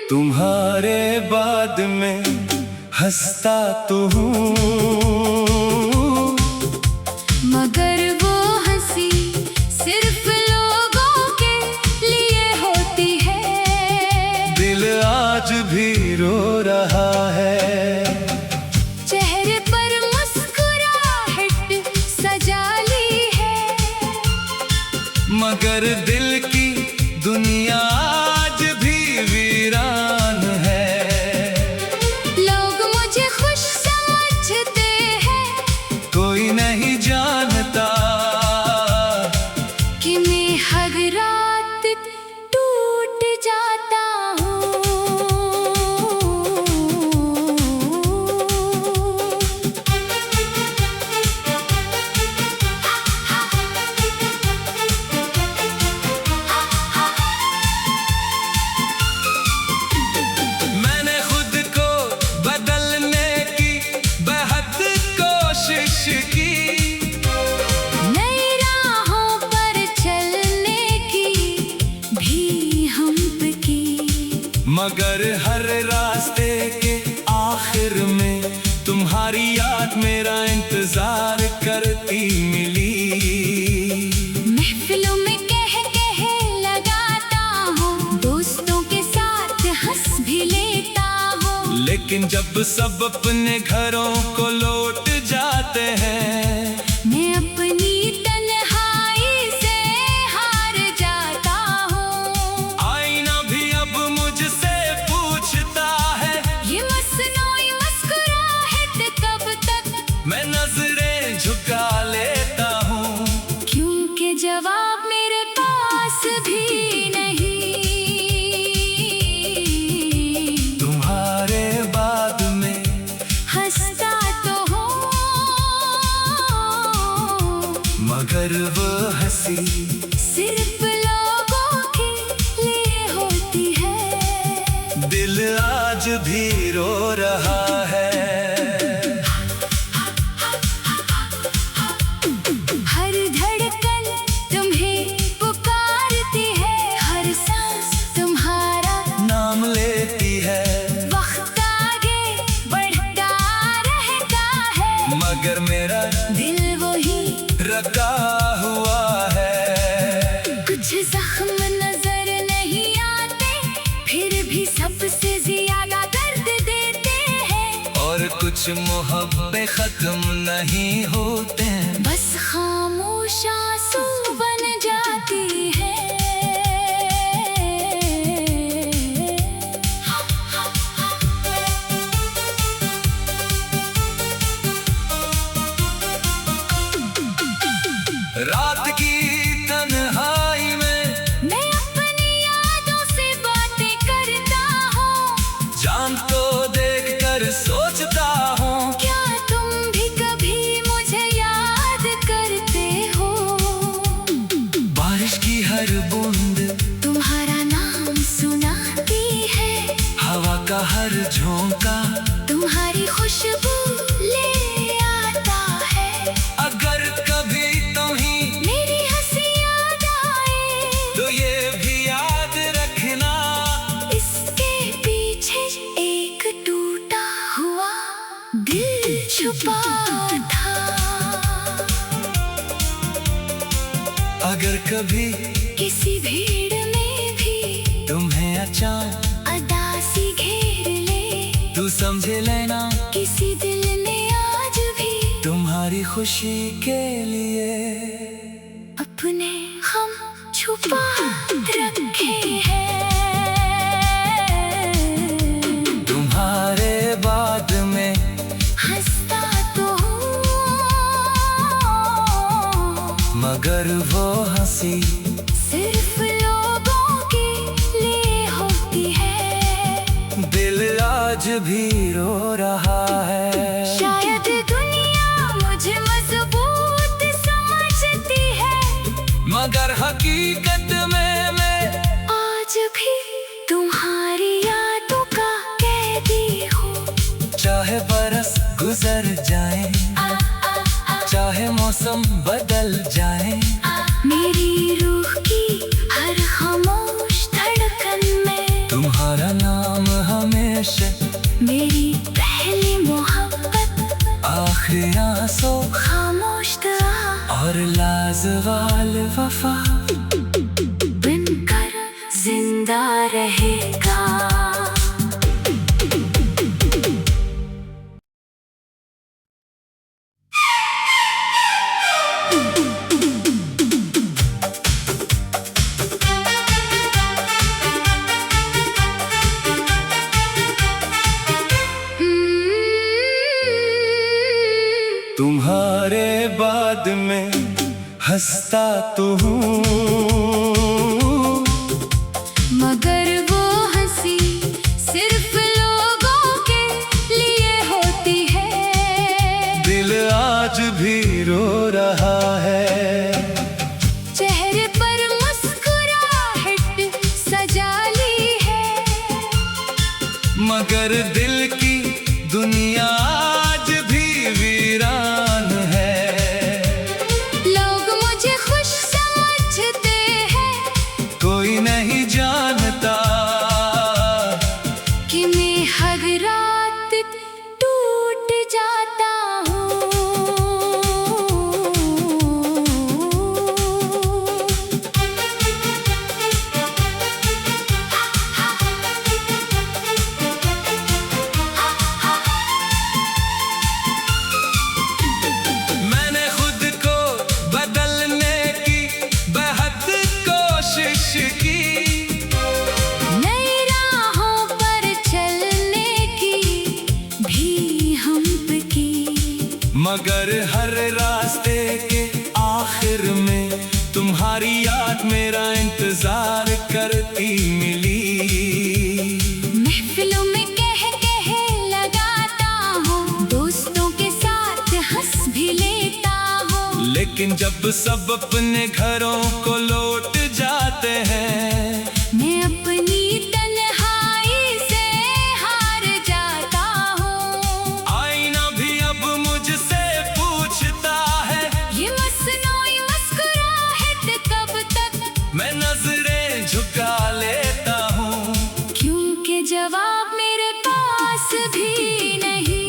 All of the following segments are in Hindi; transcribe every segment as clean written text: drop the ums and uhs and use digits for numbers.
तुम्हारे बाद में हंसता तो हूँ, मगर वो हंसी सिर्फ लोगों के लिए होती है। दिल आज भी रो रहा है, चेहरे पर मुस्कुराहट सजा ली है, मगर दिल की दुनिया आज भी वीरान है। लोग मुझे खुश समझते हैं, कोई नहीं जानता कि मैं हर रात टूट जाता हूँ। मैंने खुद को बदलने की बेहद कोशिश की, नई राहों पर चलने की भी हिम्मत की, मगर हर रास्ते के आखिर में तुम्हारी याद मेरा इंतजार करती मिली। महफिलों में कह लगाता हूँ, दोस्तों के साथ हंस भी लेता हूँ, लेकिन जब सब अपने घरों को लौट जाते हैं, मैं अपनी तन्हाई से हार जाता हूँ। आईना भी अब मुझसे पूछता है, ये मसनूई मुस्कुराहट कब तक, मैं नजरें झुका लेता हूँ, क्योंकि जवाब मेरे पास भी नहीं। तुम्हारे बाद में हंसता तो हूँ, मगर वो हंसी सिर्फ लोगों के लिए होती है। दिल आज भी रो रहा है। हर धड़कन तुम्हें पुकारती है, हर सांस तुम्हारा नाम लेती है, वक्त आगे बढ़ता रहता है, मगर मेरा दिल वही रखा हुआ है। कुछ जख्म नजर नहीं आते, फिर भी सबसे ज्यादा दर्द देते हैं, और कुछ मोहब्बतें खत्म नहीं होते, बस खामोश आंसू बन जाती है। रात की तन्हाई में मैं अपनी यादों से बातें करता हूँ, चांद को देखकर सोचता हूँ, क्या तुम भी कभी मुझे याद करते हो। बारिश की हर बूंद तुम्हारा नाम सुनाती है, हवा का हर झोंका तुम्हारी खुशबू ले आता है, अगर कभी तुम्हें मेरी हंसी याद आए, तो ये भी याद रखना, इसके पीछे एक टूटा हुआ दिल छुपा था। अगर कभी किसी भीड़ में भी तुम्हें अचानक अदासी घेर ले, तू समझ लेना किसी दिल ने आज भी तुम्हारी खुशी के लिए अपने हम छुपा रखे हैं। तुम्हारे बाद में हंसता तो हूँ, मगर वो हंसी सिर्फ लोगों के लिए होती है। दिल आज भी रो रहा है। शायद दुनिया मुझे मजबूत समझती है, मगर हकीकत में मैं आज भी तुम्हारी यादों का कैदी हूँ। गुजर जाए, चाहे मौसम बदल जाए। मेरी रूह की हर खामोश धड़कन में तुम्हारा नाम हमेशा, मेरी पहली मोहब्बत, आखिरी आंसू खामोश दुआ और लाजवाल वफा बनकर जिंदा रहेगा। तुम्हारे बाद में हंसता तो हूँ, मगर वो हंसी सिर्फ लोगों के लिए होती है। दिल आज भी रो रहा है। चेहरे पर मुस्कुराहट सजा ली है, मगर दिल की दुनिया आज भी वीरान है। लोग मुझे खुश समझते हैं, कोई नहीं जानता कि मैं हर रात टूट जाता हूँ। मैंने खुद को बदलने की बेहद कोशिश की, नई राहों पर चलने की भी हिम्मत की, मगर हर रास्ते के आखिर में तुम्हारी याद मेरा इंतजार करती मिली। महफिलों में कह लगाता हूँ, दोस्तों के साथ हंस भी लेता हूँ, लेकिन जब सब अपने घरों को लौट जाते हैं, मैं अपनी तन्हाई से हार जाता हूँ। आईना भी अब मुझसे पूछता है, ये मसनूई मुस्कुराहट कब तक, मैं नजरें झुका लेता हूँ, क्योंकि जवाब मेरे पास भी नहीं।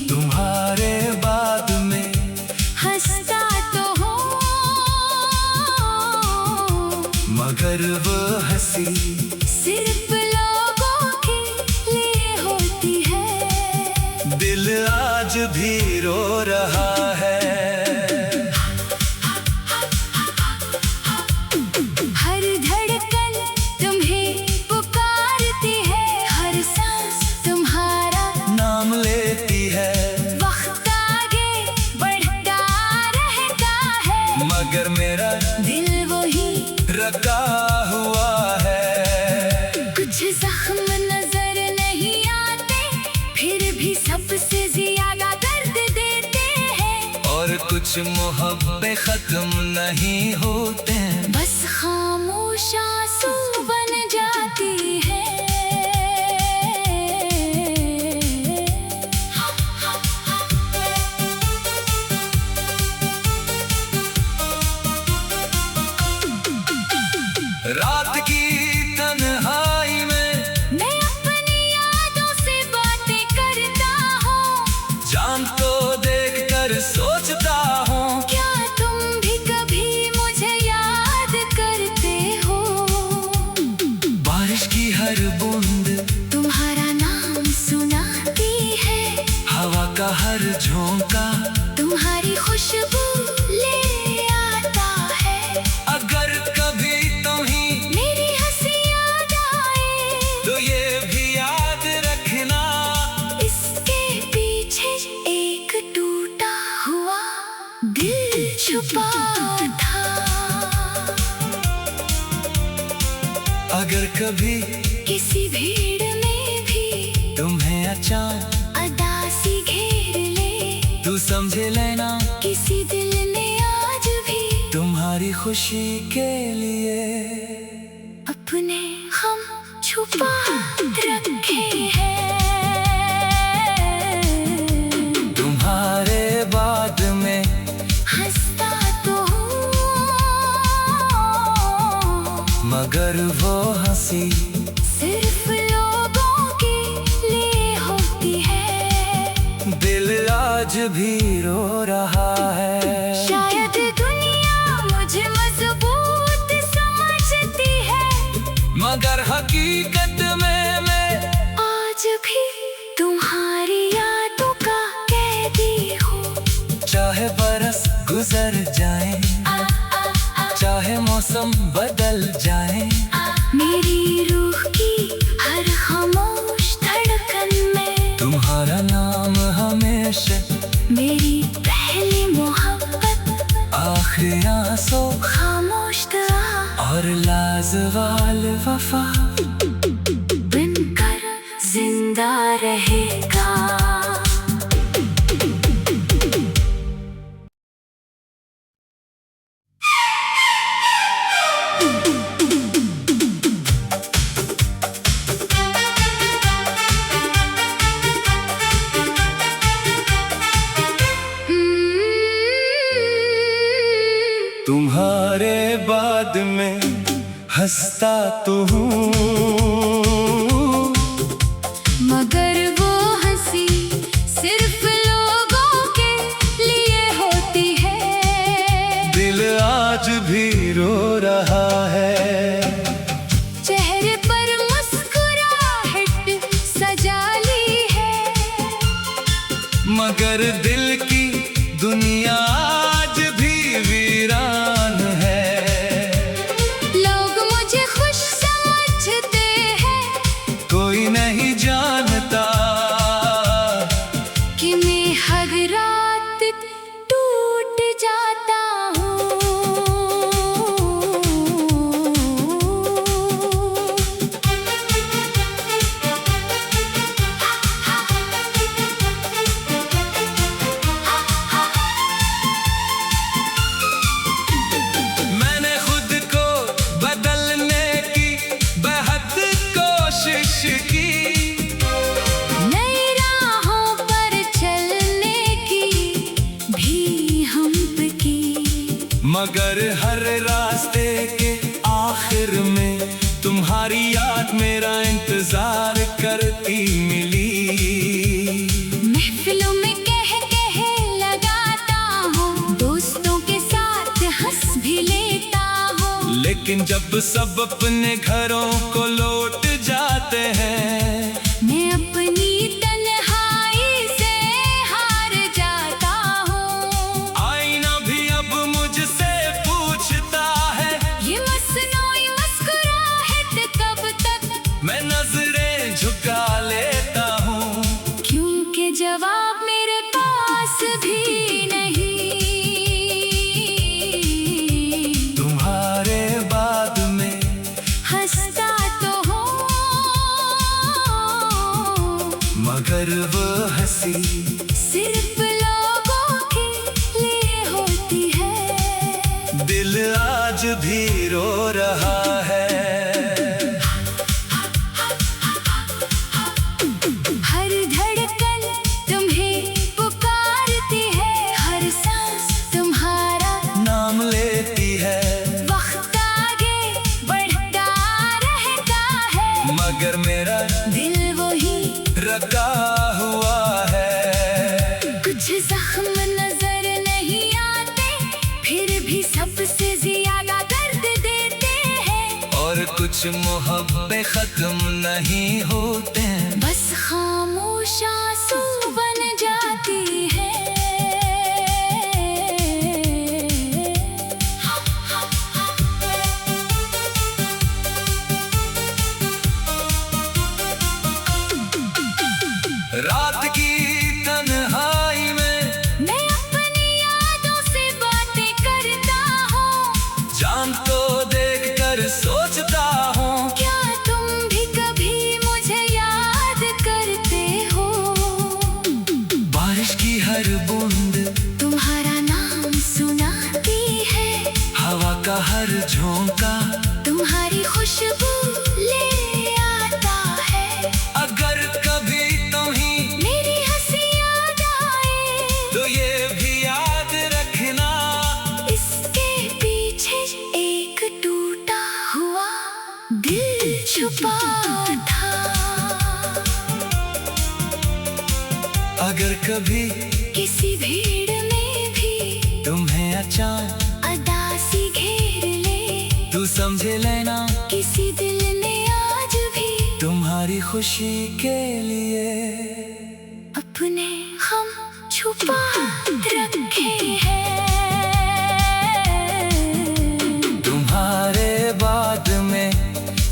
तुम्हारे बाद में हंसता तो हूँ, मगर वो हंसी सिर्फ लोगों के लिए होती है। दिल आज भी रो रहा है। हर धड़कन तुम्हें पुकारती है, हर सांस तुम्हारा नाम लेती है, वक्त आगे बढ़ता रहता है, मगर मेरा दिल वही रखा हुआ है। कुछ जख्म नजर नहीं आते, फिर भी सबसे ज्यादा दर्द देते हैं, और कुछ मोहब्बतें खत्म नहीं होते हैं, बस खामोश आंसू बन जाती है। रात की तन्हाई में मैं अपनी यादों से बातें करता हूँ, चांद को देखकर सोचता हूँ, क्या तुम भी कभी मुझे याद करते हो। बारिश की हर बूंद तुम्हारा नाम सुनाती है, हवा का हर झोंका तुम्हारी खुशबू ले आता है। अगर कभी तुम्हें मेरी हंसी याद आए, तो ये भी याद रखना, इसके पीछे एक टूटा हुआ दिल छुपा था। अगर कभी किसी भीड़ में भी तुम्हें अचानक अदासी घेर ले, तू समझ लेना किसी दिल ने आज भी तुम्हारी खुशी के लिए अपने हम छुपा रखे हैं। मगर वो हंसी सिर्फ लोगों के लिए होती है। दिल आज भी रो रहा है। शायद दुनिया मुझे मजबूत समझती है, मगर हकीकत में मैं आज भी तुम्हारी यादों का कैदी हूँ। चाहे बरस गुजर जाए, चाहे मौसम बदल जाए, मेरी रूह की हर खामोश धड़कन में तुम्हारा नाम हमेशा। मेरी पहली मोहब्बत, आखिरी आंसू, खामोश दुआ और लाजवाल वफा बनकर जिंदा रहेगा। तुम्हारे बाद में हंसता तो हूँ, मगर वो हंसी सिर्फ लोगों के लिए होती है। दिल आज भी रो रहा है। चेहरे पर मुस्कुराहट सजा ली है, मगर दिल की दुनिया आज भी वीरान है। लोग मुझे खुश समझते हैं, कोई नहीं जानता कि मैं हर रात टूट जाता हूँ। मैंने खुद को बदलने की बेहद कोशिश की, नई राहों पर चलने की भी हिम्मत की, मगर हर रास्ते के आखिर में तुम्हारी याद मेरा इंतजार करती मिली। महफिलों में कह लगाता हूँ, दोस्तों के साथ हंस भी लेता हूँ, लेकिन जब सब अपने घरों को लौट जाते हैं, मैं अपनी तन्हाई से हार जाता हूँ। आईना भी अब मुझसे पूछता है, ये मसनूई मुस्कुराहट कब तक, मैं नजरें झुका लेता हूँ, क्योंकि जवाब मेरे पास भी नहीं। तुम्हारे बाद में हंसता तो हूँ, मगर वो हंसी सिर्फ लोगों के लिए होती है। दिल आज भी रो रहा है। हर धड़कन तुम्हें पुकारती है, हर सांस तुम्हारा नाम लेती है, वक्त आगे बढ़ता रहता है, मगर मेरा दिल वही रखा हुआ है। कुछ जख्म नजर नहीं आते, फिर भी सबसे ज्यादा दर्द देते हैं, और कुछ मोहब्बत खत्म नहीं होते, बस खामोश आंसू बन जाती है। रात की तन्हाई में मैं अपनी यादों से बातें करता हूँ, जान को देख कर सोचता हूँ, क्या तुम भी कभी मुझे याद करते हो। बारिश की हर बूंद तुम्हारा नाम सुनाती है, हवा का हर झोंका तुम्हारी खुशबू ले आता है, अगर कभी तुम्हीं मेरी हंसी याद आए तो ये भी याद रखना, इसके पीछे एक टूटा हुआ छुपा था। अगर कभी किसी भीड़ में भी तुम्हें अचानक अदासी घेर ले, तू समझे लेना किसी दिल ने आज भी तुम्हारी खुशी के लिए अपने हम छुपा रखे हैं। तुम्हारे बाद में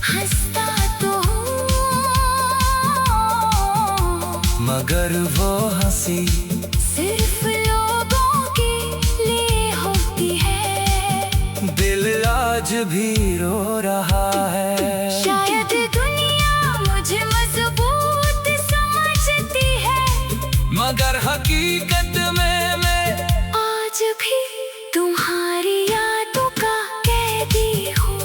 हंसता तो हूँ, मगर वो हंसी सिर्फ लोगों के लिए होती है। दिल आज भी रो रहा है। शायद दुनिया मुझे मजबूत समझती है, मगर हकीकत में मैं आज भी तुम्हारी यादों का कैदी हूँ।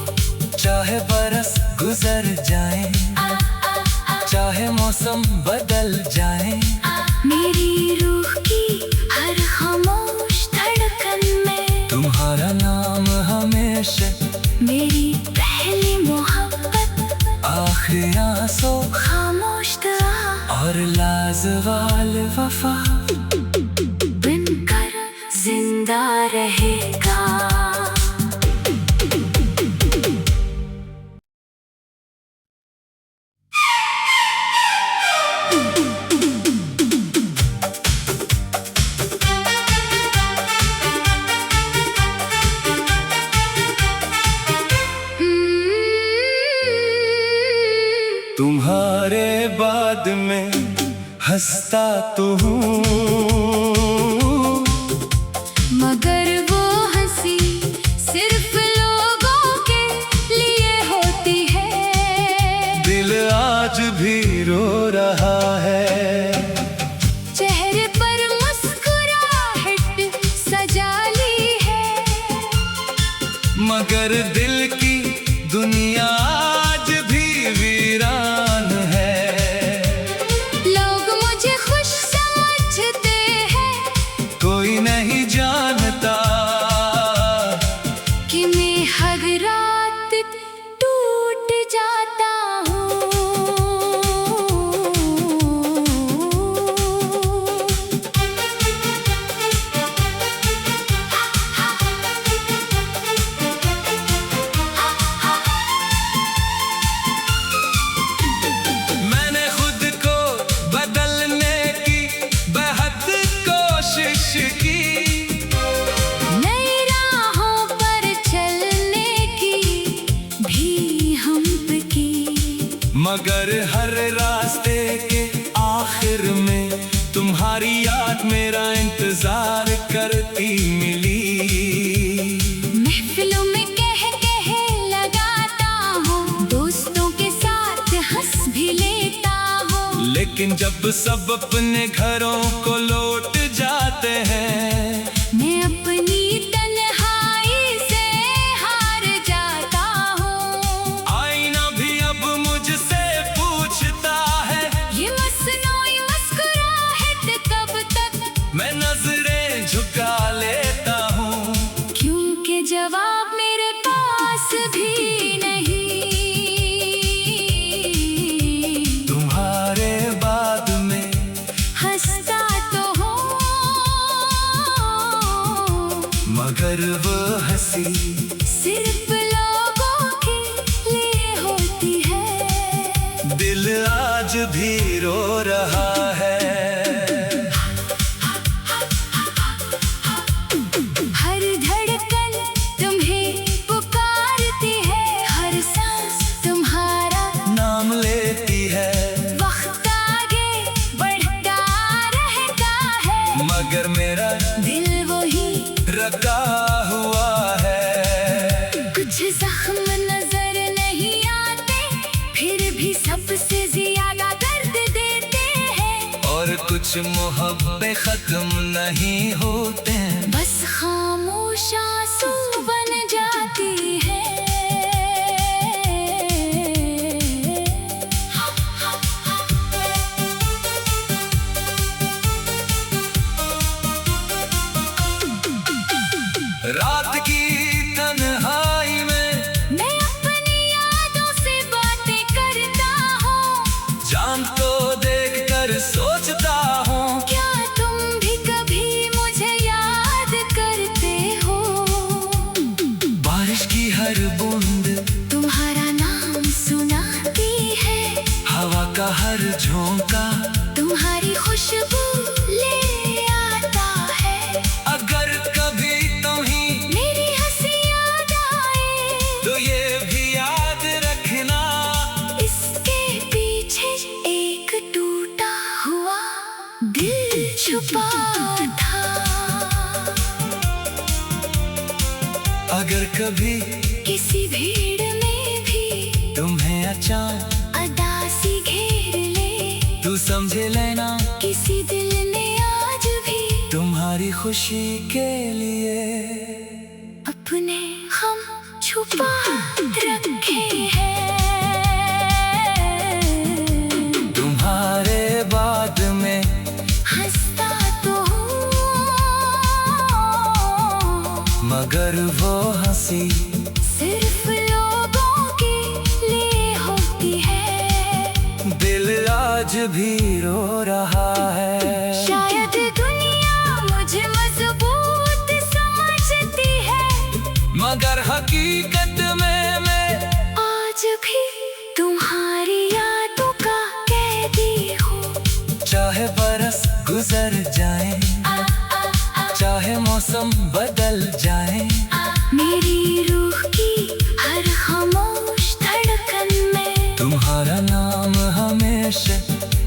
चाहे बरस गुजर जाए, चाहे मौसम बदल जाए, मेरी रूह की हर खामोश धड़कन में तुम्हारा नाम हमेशा मेरी पहली मोहब्बत, आखिरी आंसू खामोश दुआ और लाजवाल वफा बनकर जिंदा रहेगा। तुम्हारे बाद में हंसता तो हूँ, मगर वो हंसी सिर्फ लोगों के लिए होती है। दिल आज भी रो रहा है। चेहरे पर मुस्कुराहट सजा ली है, मगर दिल की दुनिया आज भी वीरान है। लोग मुझे खुश समझते हैं, कोई नहीं जानता कि मैं हर रात टूट जाता हूँ। मैंने खुद को बदलने की बेहद कोशिश की, नई राहों पर चलने की भी हिम्मत की, मगर हर रास्ते के आखिर में तुम्हारी याद मेरा इंतजार करती मिली। महफिलों में कह लगाता हूँ, दोस्तों के साथ हंस भी लेता हूँ, लेकिन जब सब अपने घरों को लौट जाते हैं, मैं अपनी तन्हाई से हार जाता हूँ। आईना भी अब मुझसे पूछता है, ये मसनूई मुस्कुराहट कब तक, मैं नजरें झुका लेता हूँ, क्योंकि जवाब मेरे पास भी नहीं। तुम्हारे बाद में हंसता तो हूँ, मगर वो हंसी सिर्फ लोगों के लिए होती है। दिल आज भी रो रहा है। हर धड़कन तुम्हें पुकारती है, हर सांस तुम्हारा नाम लेती है, वक्त आगे बढ़ता रहता है, मगर मेरा दिल वही रखा हुआ है। कुछ जख्म नजर नहीं आते, फिर भी सबसे ज्यादा दर्द देते हैं, और कुछ मोहब्बतें खत्म नहीं होते, बस खामोश आंसू बन जाती है। रात की तन्हाई में मैं अपनी यादों से बातें कर कभी किसी भीड़ में भी तुम्हें अचानक अदासी घेर ले। तू समझे लेना किसी दिल ने आज भी तुम्हारी खुशी के लिए अपने हम छुपा रखे हैं। तुम्हारे बाद में हंसता तो हूँ मगर वो हंसी सिर्फ लोगों के लिए होती है। दिल आज भी रो रहा है। शायद दुनिया मुझे मजबूत समझती है, मगर हकीकत में मैं आज भी तुम्हारी यादों का कैदी हूँ। चाहे बरस गुजर जाए, चाहे मौसम बदल जाए, मेरी रूह की हर खामोश धड़कन में तुम्हारा नाम हमेशा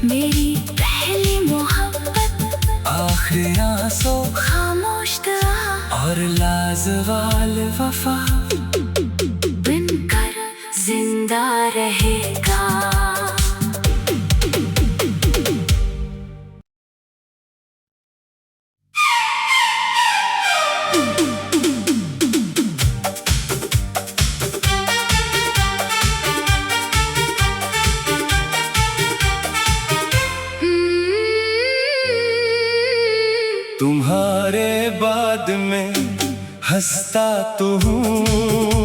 मेरी पहली मोहब्बत, आखिरी आंसू खामोश दुआ और लाजवाल वफा बनकर जिंदा रहेगा। तुम्हारे बाद में हंसता तो हूँ